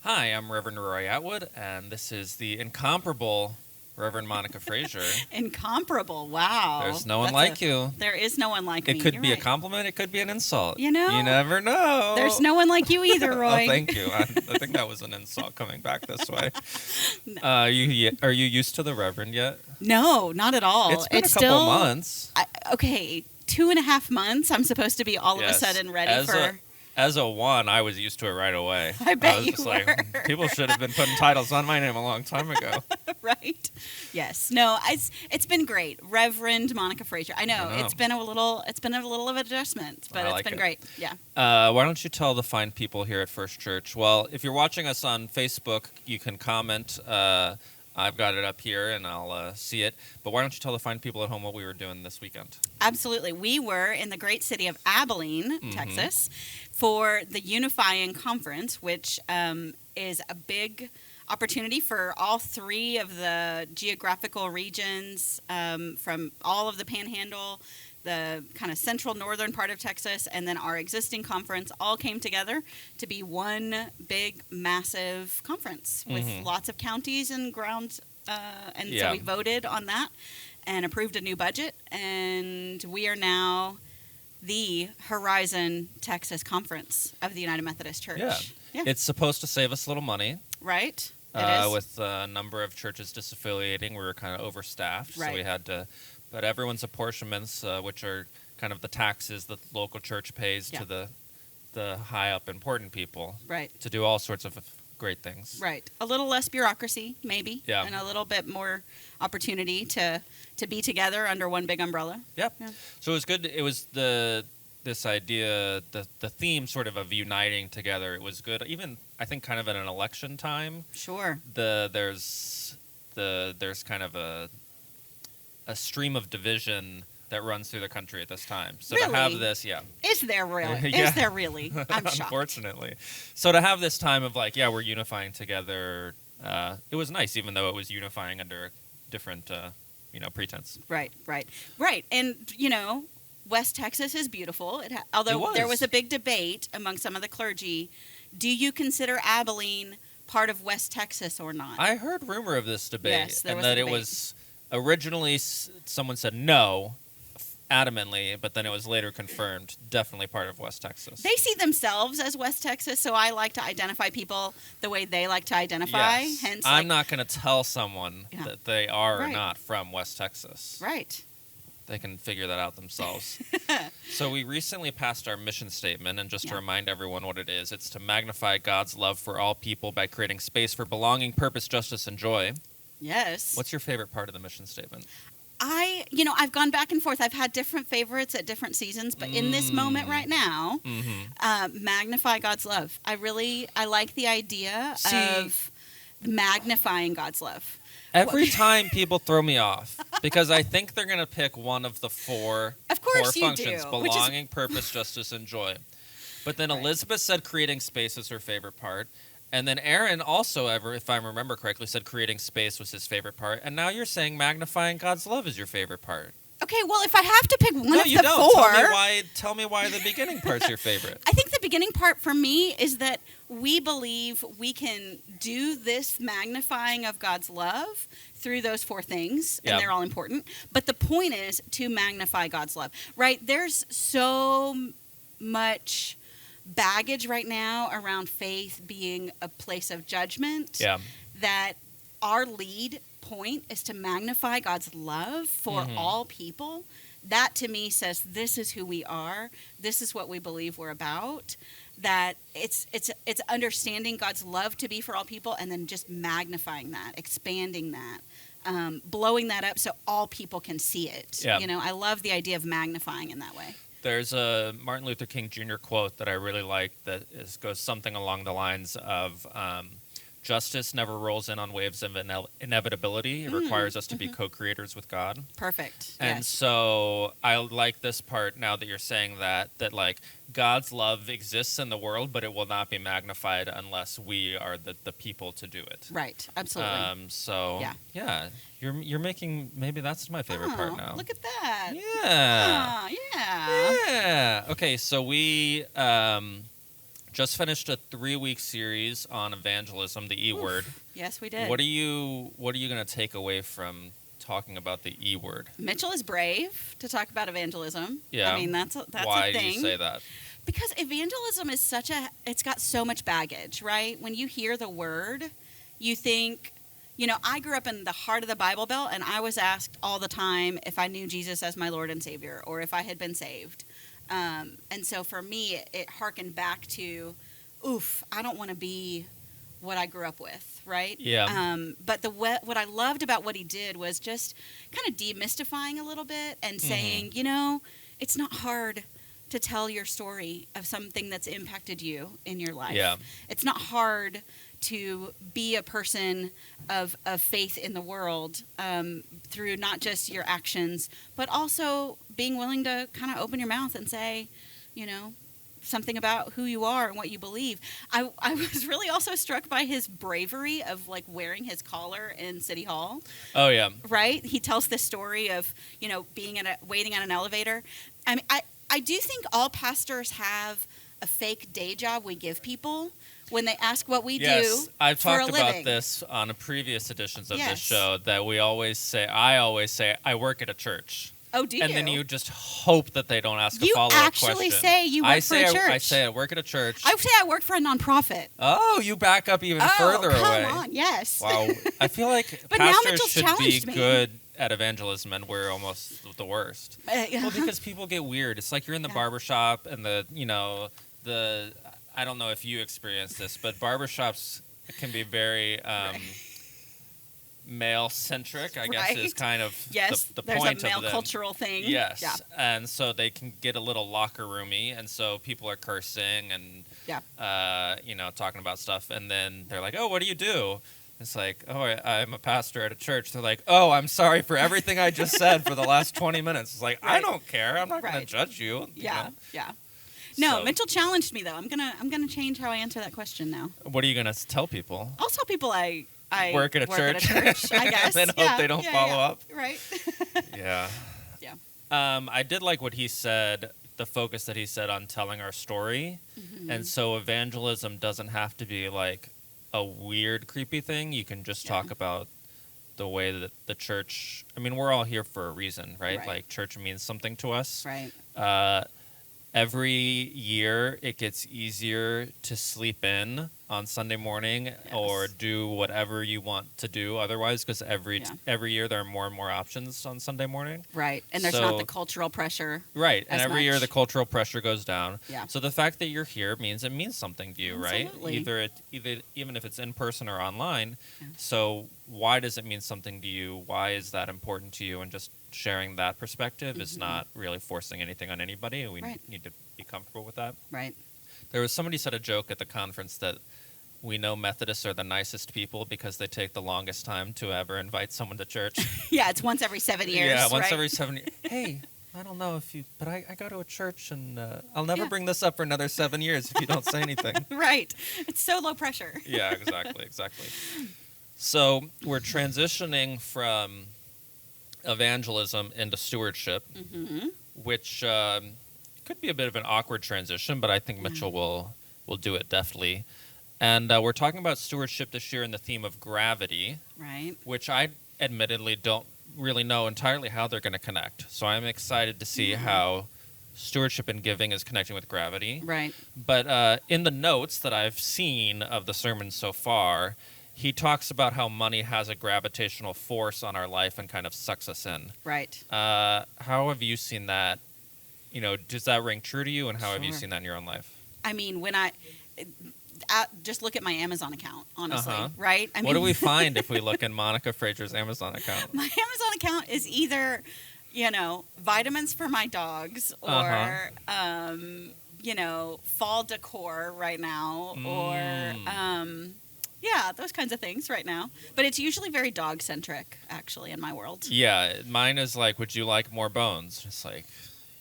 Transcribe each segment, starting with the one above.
Hi, I'm Reverend Roy Atwood, and this is the incomparable Reverend Monica Frazier. Incomparable. Wow. There's no one like you. There is no one like me. It could You're be a right. compliment, it could be an insult. You know? You never know. There's no one like you either, Roy. Oh, thank you. I think that was an insult coming back this way. No. Are you used to the Reverend yet? No, not at all. It's been a couple months. Okay, 2.5 months. I'm supposed to be all of a sudden ready for... As a one, I was used to it right away. I bet I was you just were. like, people should have been putting titles on my name a long time ago. Right? Yes. No, it's been great. Reverend Monica Frazier. I know. It's been a little of an adjustment, but it's been great. Yeah. Why don't you tell the fine people here at First Church? Well, if you're watching us on Facebook, you can comment. I've got it up here, and I'll see it. But why don't you tell the fine people at home what we were doing this weekend? Absolutely. We were in the great city of Abilene, Texas, for the Unifying Conference, which is a big opportunity for all three of the geographical regions from all of the Panhandle, the kind of central northern part of Texas, and then our existing conference all came together to be one big, massive conference with lots of counties and grounds. So we voted on that and approved a new budget, and we are now the Horizon Texas Conference of the United Methodist Church. Yeah. It's supposed to save us a little money. Right. It is. With a number of churches disaffiliating, we were kind of overstaffed, right. So we had to... But everyone's apportionments, which are kind of the taxes that the local church pays to the high up important people, right, to do all sorts of great things. Right. A little less bureaucracy, maybe, yeah, and a little bit more opportunity to be together under one big umbrella. Yep. Yeah. So it was good. It was this idea, the theme sort of uniting together. It was good. Even I think kind of at an election time. Sure. There's kind of a stream of division that runs through the country at this time. So really? To have this, Is there really? Is there really? I'm shocked. Unfortunately. So to have this time of we're unifying together, it was nice, even though it was unifying under a different, pretense. Right. And, West Texas is beautiful. Although there was a big debate among some of the clergy, do you consider Abilene part of West Texas or not? I heard rumor of this debate. Yes, there and was that a debate. It was... Originally, someone said no, adamantly, but then it was later confirmed, definitely part of West Texas. They see themselves as West Texas, so I like to identify people the way they like to identify. Yes. Hence, I'm not going to tell someone that they are or not from West Texas. Right. They can figure that out themselves. So we recently passed our mission statement, and just to remind everyone what it is, it's to magnify God's love for all people by creating space for belonging, purpose, justice, and joy. Yes. What's your favorite part of the mission statement? I've gone back and forth. I've had different favorites at different seasons, but in this moment right now, magnify God's love. I like the idea of magnifying God's love. Every time people throw me off because I think they're going to pick one of the four core functions, belonging, purpose, justice, and joy. But then Elizabeth said creating space is her favorite part. And then Aaron also, if I remember correctly, said creating space was his favorite part. And now you're saying magnifying God's love is your favorite part. Okay, well, if I have to pick one of the four... No, you don't. Tell me why the beginning part's your favorite. I think the beginning part for me is that we believe we can do this magnifying of God's love through those four things, and they're all important. But the point is to magnify God's love, right? There's so much baggage right now around faith being a place of judgment that our lead point is to magnify God's love for all people. That to me says this is who we are, this is what we believe we're about, that it's understanding God's love to be for all people and then just magnifying that, expanding that, blowing that up so all people can see it. I love the idea of magnifying in that way. There's a Martin Luther King Jr. quote that I really like that goes something along the lines of justice never rolls in on waves of inevitability. It requires us to be co-creators with God. Perfect. And so I like this part now that you're saying that like God's love exists in the world, but it will not be magnified unless we are the people to do it. Right. Absolutely. You're making, maybe that's my favorite part now. Look at that. Yeah. Yeah. Yeah. Okay, so we just finished a 3-week series on evangelism, the E word. Yes, we did. What are you going to take away from talking about the E word? Mitchell is brave to talk about evangelism. Yeah. I mean, that's a thing. Why do you say that? Because evangelism is it's got so much baggage, right? When you hear the word, you think, I grew up in the heart of the Bible Belt, and I was asked all the time if I knew Jesus as my Lord and Savior, or if I had been saved. And so for me, it harkened back to, I don't want to be what I grew up with, right? Yeah. But what I loved about what he did was just kind of demystifying a little bit and saying, it's not hard to tell your story of something that's impacted you in your life. Yeah. It's not hard to be a person of faith in the world through not just your actions, but also being willing to kind of open your mouth and say, something about who you are and what you believe. I was really also struck by his bravery of wearing his collar in City Hall. Oh yeah. Right? He tells this story of, being waiting on an elevator. I mean, I do think all pastors have a fake day job we give people when they ask what we do. I've for talked a living. about this on previous editions of this show, that I always say, I work at a church. Oh, do you? And then you just hope that they don't ask a follow-up question. You actually say you work for a church. I say I work at a church. I would say I work for a nonprofit. Oh, you back up even further away. Come on, yes. Wow. I feel like But now pastors Mitchell's should be challenged me. good at evangelism, and we're almost the worst. Well, because people get weird. It's like you're in the barbershop, and I don't know if you experienced this, but barbershops can be very male-centric, I guess, is kind of the point of them. There's a male cultural thing. Yes, yeah. And so they can get a little locker roomy, and so people are cursing and, talking about stuff, and then they're like, oh, what do you do? It's like, oh, I'm a pastor at a church. They're like, oh, I'm sorry for everything I just said for the last 20 minutes. It's like, I don't care. I'm not going to judge you. Yeah. No, Mitchell challenged me, though. I'm gonna change how I answer that question now. What are you going to tell people? I'll tell people I work at a church, I guess. And hope they don't follow up. Right. Yeah. Yeah. I did like what he said, the focus that he said on telling our story. Mm-hmm. And so evangelism doesn't have to be like a weird, creepy thing. You can just talk about the way that the church, we're all here for a reason, right? Like church means something to us. Right. Every year it gets easier to sleep in on Sunday morning or do whatever you want to do otherwise, because every year there are more and more options on Sunday morning. Right. And there's not the cultural pressure. Right. And every year the cultural pressure goes down. Yeah. So the fact that you're here means it means something to you, Absolutely. right? Either even if it's in person or online. Yeah. So why does it mean something to you? Why is that important to you? And just sharing that perspective is not really forcing anything on anybody, and we need to be comfortable with that. Right. There was somebody said a joke at the conference that we know Methodists are the nicest people because they take the longest time to ever invite someone to church. Yeah, it's once every 7 years. Yeah, once every 7 years. Hey, I don't know if you, but I go to a church, and I'll never bring this up for another 7 years if you don't say anything. Right. It's so low pressure. Yeah, exactly. So we're transitioning from evangelism into stewardship, which could be a bit of an awkward transition, but I think Mitchell will do it deftly. And we're talking about stewardship this year in the theme of gravity, right? Which I admittedly don't really know entirely how they're going to connect. So I'm excited to see how stewardship and giving is connecting with gravity. Right. But in the notes that I've seen of the sermon so far, he talks about how money has a gravitational force on our life and kind of sucks us in. Right. How have you seen that? Does that ring true to you, and how have you seen that in your own life? When I just look at my Amazon account, honestly, right? What do we find if we look in Monica Fraser's Amazon account? My Amazon account is either, vitamins for my dogs or, fall decor right now or... those kinds of things right now. But it's usually very dog-centric, actually, in my world. Yeah, mine is like, would you like more bones? It's like,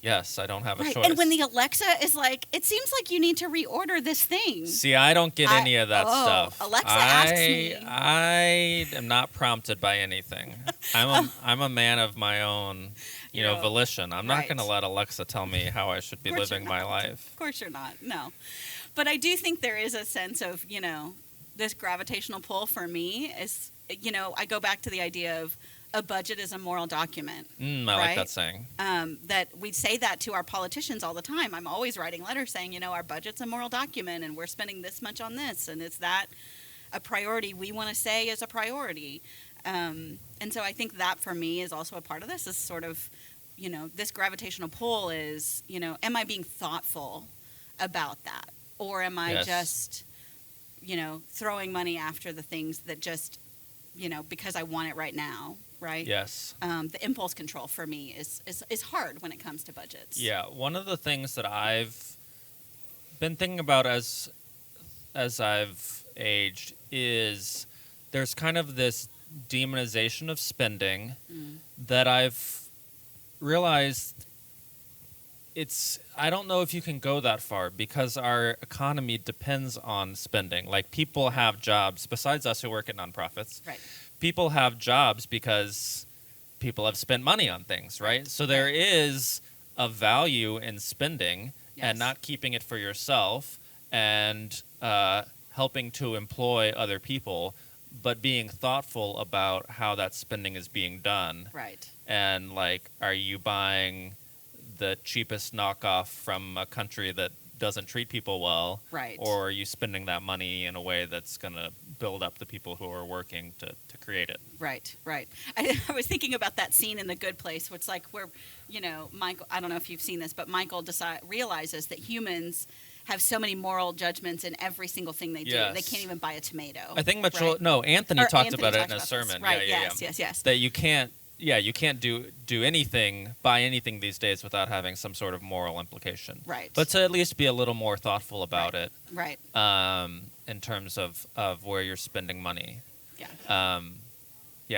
yes, I don't have a choice. And when the Alexa is like, it seems like you need to reorder this thing. See, I don't get any of that stuff. Alexa asks me. I am not prompted by anything. I'm a man of my own, volition. I'm not going to let Alexa tell me how I should be living my life. Of course you're not, no. But I do think there is a sense of, this gravitational pull for me is, I go back to the idea of a budget is a moral document. I right? like that saying. That we say that to our politicians all the time. I'm always writing letters saying, our budget's a moral document and we're spending this much on this. And is that a priority we want to say is a priority? And so I think that for me is also a part of this, is sort of, this gravitational pull is, am I being thoughtful about that? Or am I just, throwing money after the things that just, because I want it right now, right? Yes. The impulse control for me is hard when it comes to budgets. Yeah, one of the things that I've been thinking about as I've aged is there's kind of this demonization of spending that I've realized I don't know if you can go that far because our economy depends on spending. Like, people have jobs, besides us who work at nonprofits. Right. People have jobs because people have spent money on things, right? So there is a value in spending and not keeping it for yourself and helping to employ other people, but being thoughtful about how that spending is being done. Right. And, like, are you buying the cheapest knockoff from a country that doesn't treat people well? Right. Or are you spending that money in a way that's going to build up the people who are working to create it? Right. I was thinking about that scene in The Good Place, which, like, where, Michael, I don't know if you've seen this, but Michael realizes that humans have so many moral judgments in every single thing they do. Yes. They can't even buy a tomato. I think Anthony talked about it in a sermon. Right. Yeah. Yes. That you can't do anything, buy anything these days without having some sort of moral implication. Right. But to at least be a little more thoughtful about it. Right. In terms of where you're spending money. Yeah.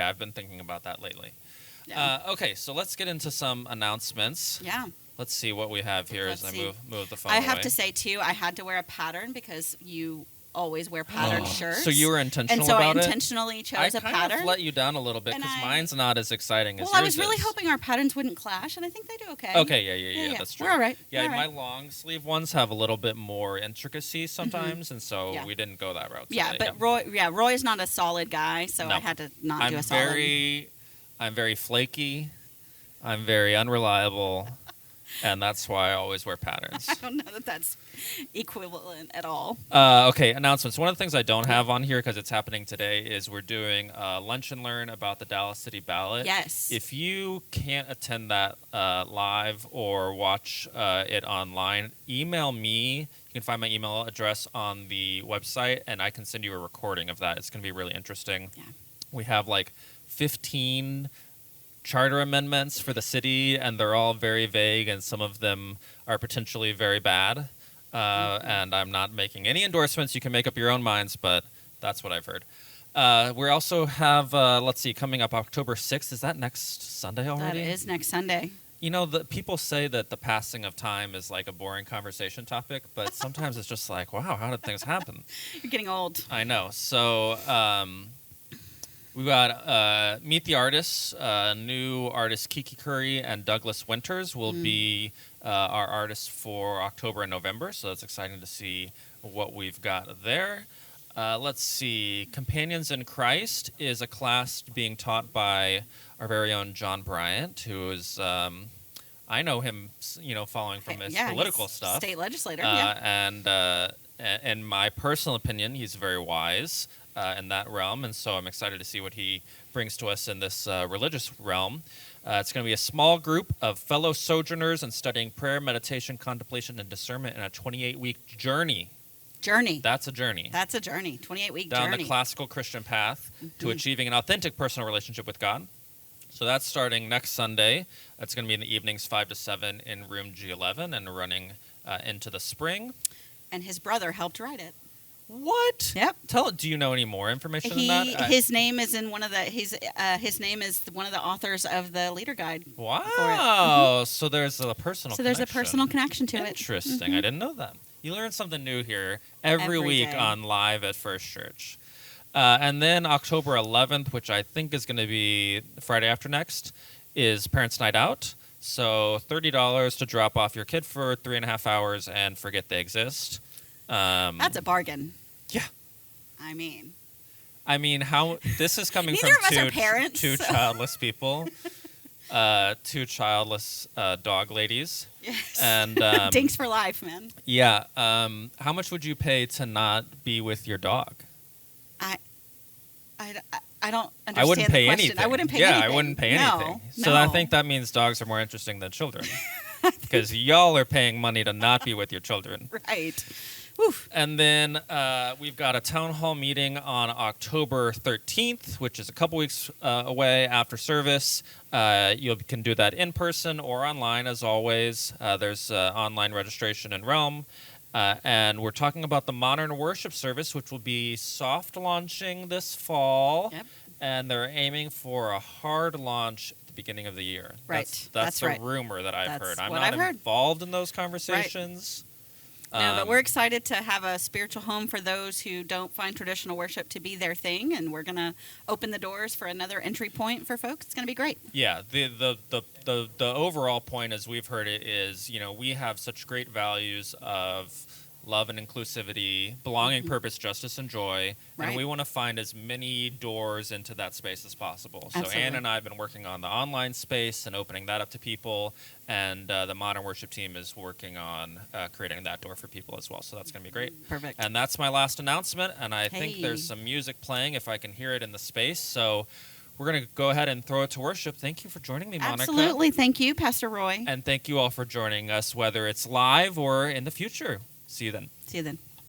I've been thinking about that lately. Yeah. Okay, so let's get into some announcements. Yeah. Let's see what we have here as I move the phone I away. have to say, too, I had to wear a pattern because you always wear patterned shirts. So you were intentional about it? about And so I intentionally chose a pattern. I kind of let you down a little bit because mine's not as exciting as yours is. Well, I was really hoping our patterns wouldn't clash, and I think they do okay. Okay, yeah, that's true. We're all right. Yeah, We're all my right. long sleeve ones have a little bit more intricacy sometimes, and so we didn't go that route today. Yeah, but Roy is not a solid guy, so I had to not do a solid. I'm very flaky. I'm very unreliable. And that's why I always wear patterns. I don't know that that's equivalent at all. Okay, announcements. One of the things I don't have on here because it's happening today is we're doing a lunch and learn about the Dallas City Ballot. Yes. If you can't attend that live or watch it online, email me. You can find my email address on the website, and I can send you a recording of that. It's going to be really interesting. Yeah. We have like 15 charter amendments for the city, and they're all very vague, and some of them are potentially very bad. And I'm not making any endorsements. You can make up your own minds, but that's what I've heard. We also have, coming up October 6th. Is that next Sunday already? That is next Sunday. The people say that the passing of time is like a boring conversation topic, but sometimes it's just like, wow, how did things happen? You're getting old. I know. So we got Meet the Artists. New artists Kiki Curry and Douglas Winters will be our artists for October and November, so it's exciting to see what we've got there. Let's see. Companions in Christ is a class being taught by our very own John Bryant, who is, I know him, following from his political stuff. State legislator, And in my personal opinion, he's very wise in that realm, and so I'm excited to see what he brings to us in this religious realm. It's going to be a small group of fellow sojourners and studying prayer, meditation, contemplation, and discernment in a 28-week journey. That's a journey. 28-week down journey. The classical Christian path to achieving an authentic personal relationship with God. So that's starting next Sunday. That's going to be in the evenings 5 to 7 in room G11 and running into the spring. And his brother helped write it. What? Yep. Do you know any more information on that? His name is in one of the. His name is one of the authors of the Leader Guide. Wow. So there's a personal. There's a personal connection to it. Interesting. I didn't know that. You learn something new here every week day. On Live at FirstChurch. And then October 11th, which I think is going to be Friday after next, is Parents' Night Out. So $30 to drop off your kid for 3.5 hours and forget they exist. That's a bargain. Yeah. I mean, how this is coming from two childless people, two childless dog ladies. Yes. And dinks for life, man. Yeah. How much would you pay to not be with your dog? I don't understand I wouldn't pay the question. anything. I wouldn't pay anything. Yeah, I wouldn't pay anything. So No. I think that means dogs are more interesting than children. Because y'all are paying money to not be with your children. Right. Oof. And then we've got a town hall meeting on October 13th, which is a couple weeks away after service. You can do that in person or online, as always. There's online registration in Realm. And we're talking about the Modern Worship Service, which will be soft launching this fall. Yep. And they're aiming for a hard launch at the beginning of the year. Right. That's the right. rumor that I've heard. I'm what not I've heard. involved in those conversations. Right. No, but we're excited to have a spiritual home for those who don't find traditional worship to be their thing, and we're going to open the doors for another entry point for folks. It's going to be great. Yeah, the overall point, as we've heard it, is we have such great values of love and inclusivity, belonging, purpose, justice, and joy, and we want to find as many doors into that space as possible. So Absolutely. Ann and I have been working on the online space and opening that up to people, and the Modern Worship team is working on creating that door for people as well. So that's going to be great. Perfect. And that's my last announcement, and I think there's some music playing if I can hear it in the space. So we're going to go ahead and throw it to worship. Thank you for joining me, Monica. Absolutely. Thank you, Pastor Roy. And thank you all for joining us, whether it's live or in the future. See you then. See you then.